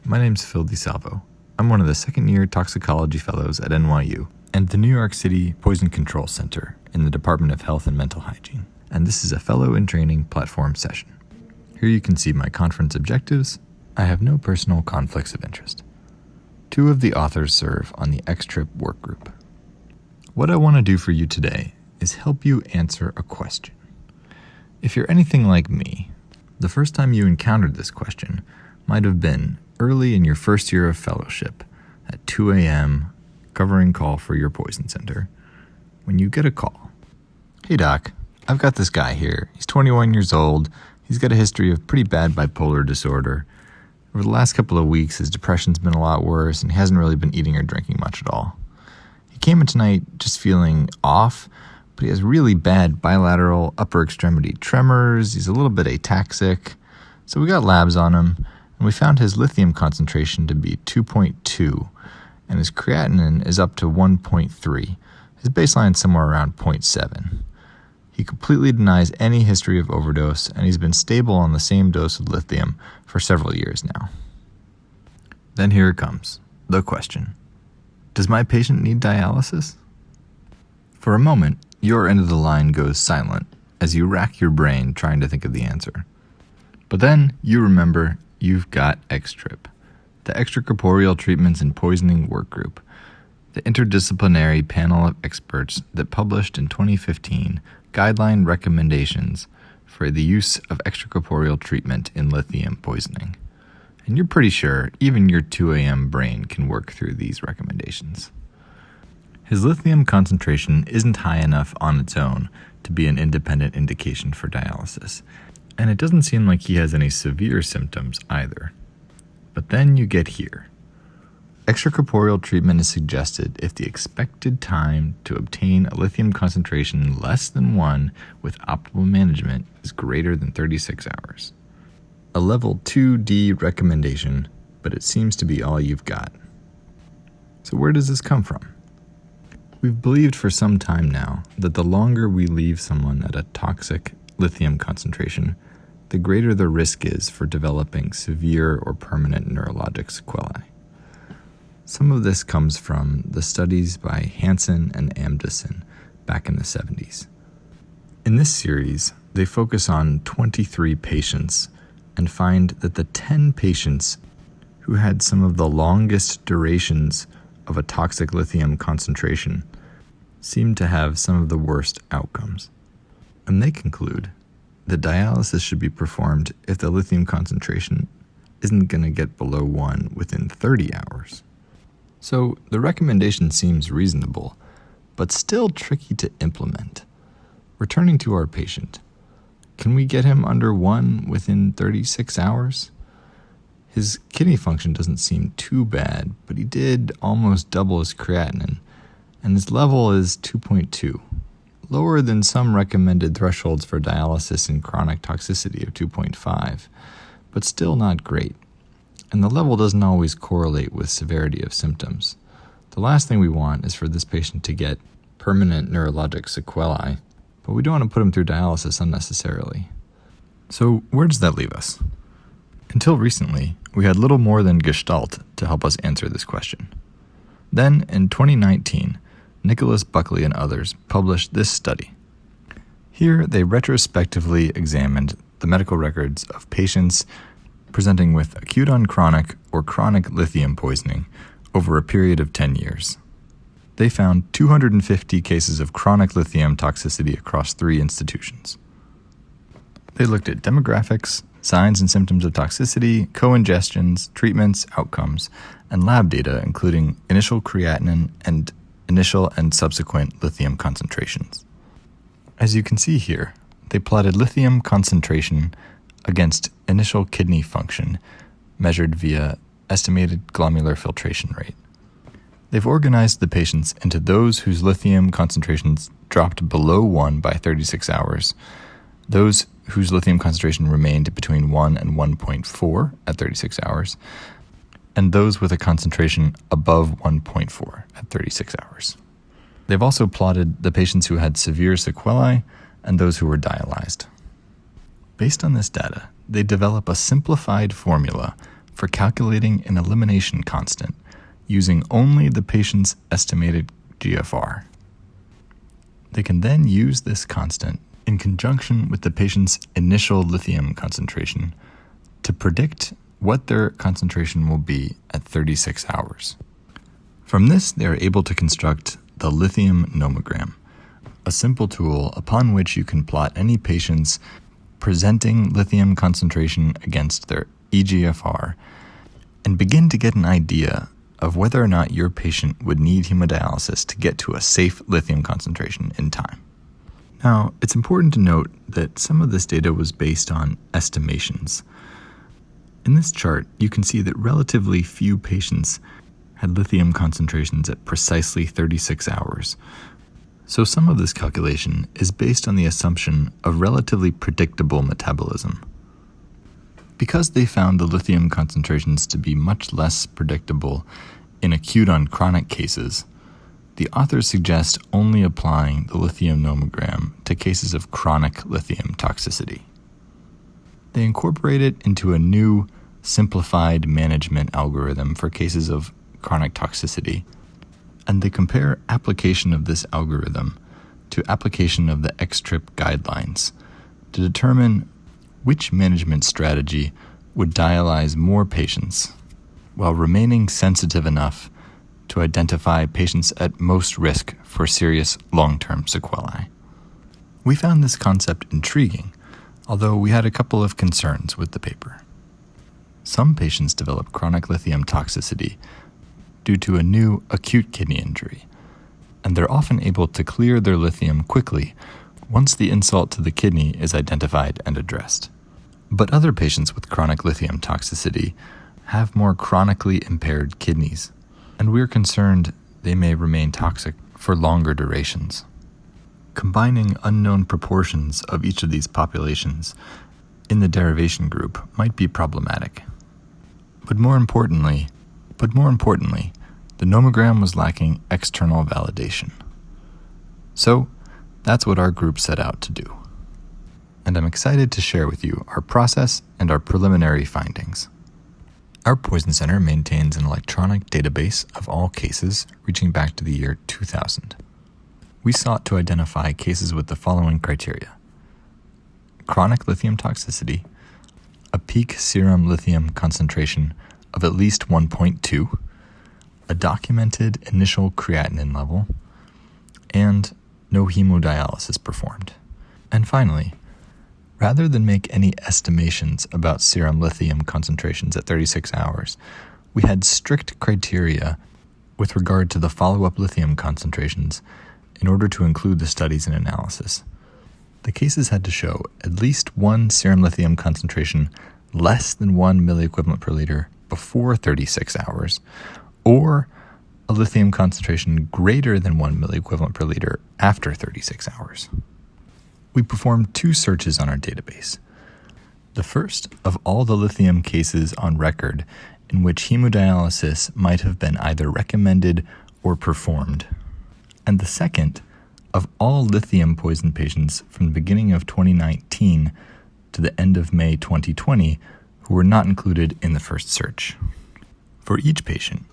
My name's Phil DiSalvo. I'm one of the second-year toxicology fellows at NYU and the New York City Poison Control Center in the Department of Health and Mental Hygiene. And this is a Fellow in Training platform session. Here you can see my conference objectives. I have no personal conflicts of interest. 2 of the authors serve on the X-Trip work group. What I want to do for you today is help you answer a question. If you're anything like me, the first time you encountered this question might have been early in your first year of fellowship at 2 a.m. covering call for your poison center, when you get a call. Hey doc, I've got this guy here. He's 21 years old. He's got a history of pretty bad bipolar disorder. Over the last couple of weeks, his depression's been a lot worse, and he hasn't really been eating or drinking much at all. He came in tonight just feeling off, but he has really bad bilateral upper extremity tremors. He's a little bit ataxic. So we got labs on him, and we found his lithium concentration to be 2.2, and his creatinine is up to 1.3. His baseline is somewhere around 0.7. He completely denies any history of overdose, and he's been stable on the same dose of lithium for several years now. Then here it comes, the question. Does my patient need dialysis? For a moment, your end of the line goes silent as you rack your brain trying to think of the answer. But then you remember you've got X-Trip, the Extracorporeal Treatments and Poisoning Work Group, the interdisciplinary panel of experts that published in 2015 guideline recommendations for the use of extracorporeal treatment in lithium poisoning. And you're pretty sure even your 2 a.m. brain can work through these recommendations. His lithium concentration isn't high enough on its own to be an independent indication for dialysis, and it doesn't seem like he has any severe symptoms either. But then you get here. Extracorporeal treatment is suggested if the expected time to obtain a lithium concentration less than 1 with optimal management is greater than 36 hours. A level 2D recommendation, but it seems to be all you've got. So where does this come from? We've believed for some time now that the longer we leave someone at a toxic lithium concentration, the greater the risk is for developing severe or permanent neurologic sequelae. Some of this comes from the studies by Hansen and Amundsen back in the 70s. In this series, they focus on 23 patients and find that the 10 patients who had some of the longest durations of a toxic lithium concentration seemed to have some of the worst outcomes. And they conclude that dialysis should be performed if the lithium concentration isn't going to get below 1 within 30 hours. So the recommendation seems reasonable, but still tricky to implement. Returning to our patient, can we get him under 1 within 36 hours? His kidney function doesn't seem too bad, but he did almost double his creatinine, and his level is 2.2, lower than some recommended thresholds for dialysis in chronic toxicity of 2.5, but still not great. And the level doesn't always correlate with severity of symptoms. The last thing we want is for this patient to get permanent neurologic sequelae, but we don't want to put him through dialysis unnecessarily. So where does that leave us? Until recently, we had little more than Gestalt to help us answer this question. Then, in 2019, Nicholas Buckley and others published this study. Here, they retrospectively examined the medical records of patients presenting with acute on chronic or chronic lithium poisoning over a period of 10 years. They found 250 cases of chronic lithium toxicity across 3 institutions. They looked at demographics, signs and symptoms of toxicity, co-ingestions, treatments, outcomes, and lab data including initial creatinine and initial and subsequent lithium concentrations. As you can see here, they plotted lithium concentration against initial kidney function measured via estimated glomerular filtration rate. They've organized the patients into those whose lithium concentrations dropped below 1 by 36 hours, those whose lithium concentration remained between 1 and 1.4 at 36 hours, and those with a concentration above 1.4 at 36 hours. They've also plotted the patients who had severe sequelae and those who were dialyzed. Based on this data, they develop a simplified formula for for calculating an elimination constant using only the patient's estimated GFR. They can then use this constant in conjunction with the patient's initial lithium concentration to predict what their concentration will be at 36 hours. From this, they are able to construct the Lithium Nomogram, a simple tool upon which you can plot any patient's presenting lithium concentration against their eGFR and begin to get an idea of whether or not your patient would need hemodialysis to get to a safe lithium concentration in time. Now, it's important to note that some of this data was based on estimations. In this chart, you can see that relatively few patients had lithium concentrations at precisely 36 hours. So some of this calculation is based on the assumption of relatively predictable metabolism. Because they found the lithium concentrations to be much less predictable in acute on chronic cases, the authors suggest only applying the Lithium Nomogram to cases of chronic lithium toxicity. They incorporate it into a new, simplified management algorithm for cases of chronic toxicity, and they compare application of this algorithm to application of the XTRIP guidelines to determine which management strategy would dialyze more patients while remaining sensitive enough to identify patients at most risk for serious long-term sequelae. We found this concept intriguing, although we had a couple of concerns with the paper. Some patients develop chronic lithium toxicity due to a new acute kidney injury, and they're often able to clear their lithium quickly once the insult to the kidney is identified and addressed. But other patients with chronic lithium toxicity have more chronically impaired kidneys, and we're concerned they may remain toxic for longer durations. Combining unknown proportions of each of these populations in the derivation group might be problematic. But more importantly, the nomogram was lacking external validation. So that's what our group set out to do. And I'm excited to share with you our process and our preliminary findings. Our Poison Center maintains an electronic database of all cases reaching back to the year 2000. We sought to identify cases with the following criteria: chronic lithium toxicity, a peak serum lithium concentration of at least 1.2, a documented initial creatinine level, and no hemodialysis performed. And finally, rather than make any estimations about serum lithium concentrations at 36 hours, we had strict criteria with regard to the follow-up lithium concentrations in order to include the studies and analysis. The cases had to show at least one serum lithium concentration less than 1 milliequivalent per liter before 36 hours, or a lithium concentration greater than 1 milliequivalent per liter after 36 hours. We performed 2 searches on our database. The first of all the lithium cases on record in which hemodialysis might have been either recommended or performed, and the second of all lithium poison patients from the beginning of 2019 to the end of May 2020 who were not included in the first search. For each patient,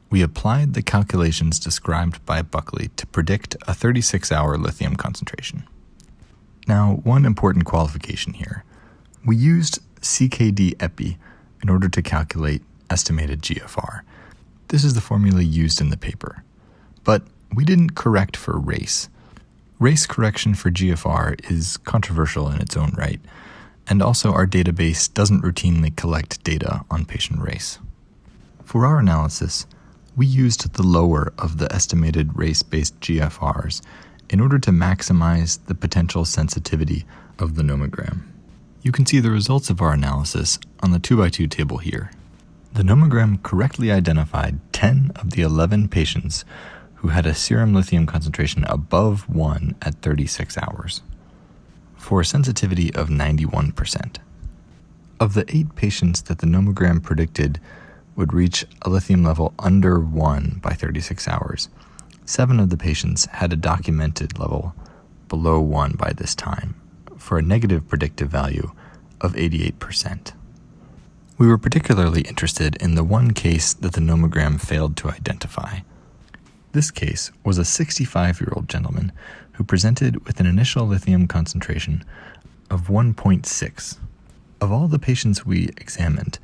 we applied the calculations described by Buckley to predict a 36-hour lithium concentration. Now, one important qualification here. We used CKD-EPI in order to calculate estimated GFR. This is the formula used in the paper. But we didn't correct for race. Race correction for GFR is controversial in its own right, and also our database doesn't routinely collect data on patient race. For our analysis, we used the lower of the estimated race-based GFRs in order to maximize the potential sensitivity of the nomogram. You can see the results of our analysis on the 2x2 table here. The nomogram correctly identified 10 of the 11 patients who had a serum lithium concentration above 1 at 36 hours, for a sensitivity of 91%. Of the 8 patients that the nomogram predicted would reach a lithium level under 1 by 36 hours, 7 of the patients had a documented level below 1 by this time, for a negative predictive value of 88%. We were particularly interested in the one case that the nomogram failed to identify. This case was a 65-year-old gentleman who presented with an initial lithium concentration of 1.6. Of all the patients we examined,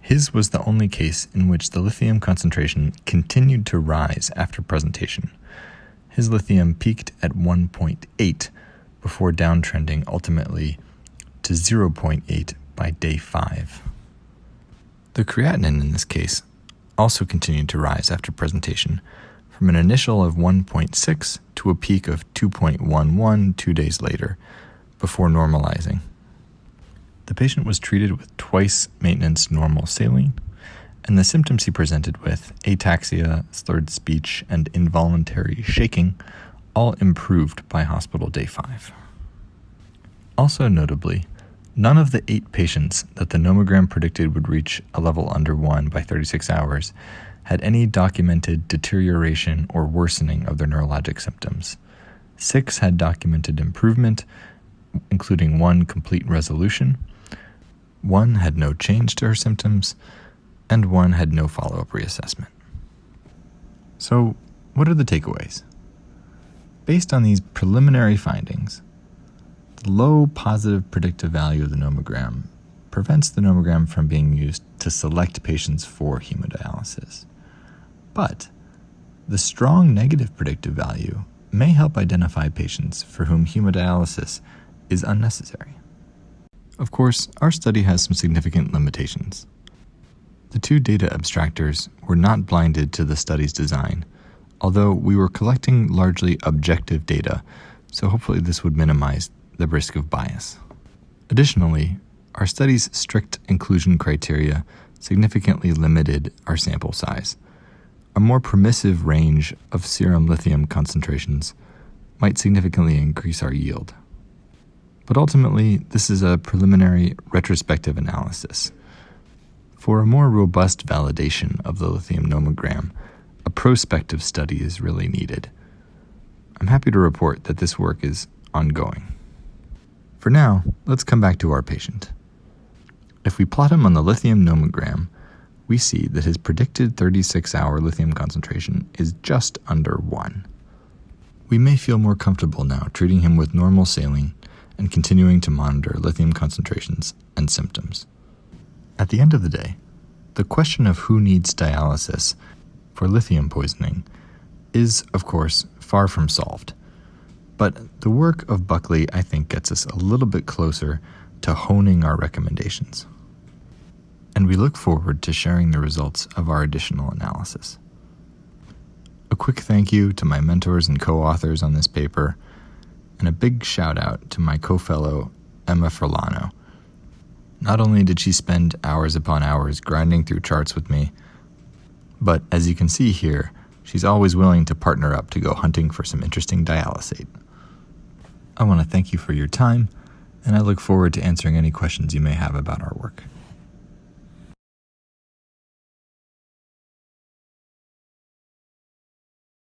his was the only case in which the lithium concentration continued to rise after presentation. His lithium peaked at 1.8 before downtrending ultimately to 0.8 by day 5. The creatinine in this case also continued to rise after presentation, from an initial of 1.6 to a peak of 2.11 2 days later, before normalizing. The patient was treated with twice maintenance normal saline, and the symptoms he presented with, ataxia, slurred speech, and involuntary shaking, all improved by hospital day 5. Also notably, none of the 8 patients that the nomogram predicted would reach a level under 1 by 36 hours had any documented deterioration or worsening of their neurologic symptoms. 6 had documented improvement, including 1 complete resolution, 1 had no change to her symptoms, and 1 had no follow-up reassessment. So, what are the takeaways? Based on these preliminary findings, the low positive predictive value of the nomogram prevents the nomogram from being used to select patients for hemodialysis. But the strong negative predictive value may help identify patients for whom hemodialysis is unnecessary. Of course, our study has some significant limitations. The 2 data abstractors were not blinded to the study's design, although we were collecting largely objective data, so hopefully this would minimize the risk of bias. Additionally, our study's strict inclusion criteria significantly limited our sample size. A more permissive range of serum lithium concentrations might significantly increase our yield. But ultimately, this is a preliminary retrospective analysis. For a more robust validation of the lithium nomogram, a prospective study is really needed. I'm happy to report that this work is ongoing. For now, let's come back to our patient. If we plot him on the lithium nomogram, we see that his predicted 36-hour lithium concentration is just under 1. We may feel more comfortable now treating him with normal saline and continuing to monitor lithium concentrations and symptoms. At the end of the day, the question of who needs dialysis for lithium poisoning is, of course, far from solved. But the work of Buckley, I think, gets us a little bit closer to honing our recommendations. And we look forward to sharing the results of our additional analysis. A quick thank you to my mentors and co-authors on this paper, and a big shout out to my co-fellow, Emma Furlano. Not only did she spend hours upon hours grinding through charts with me, but as you can see here, she's always willing to partner up to go hunting for some interesting dialysate. I want to thank you for your time, and I look forward to answering any questions you may have about our work.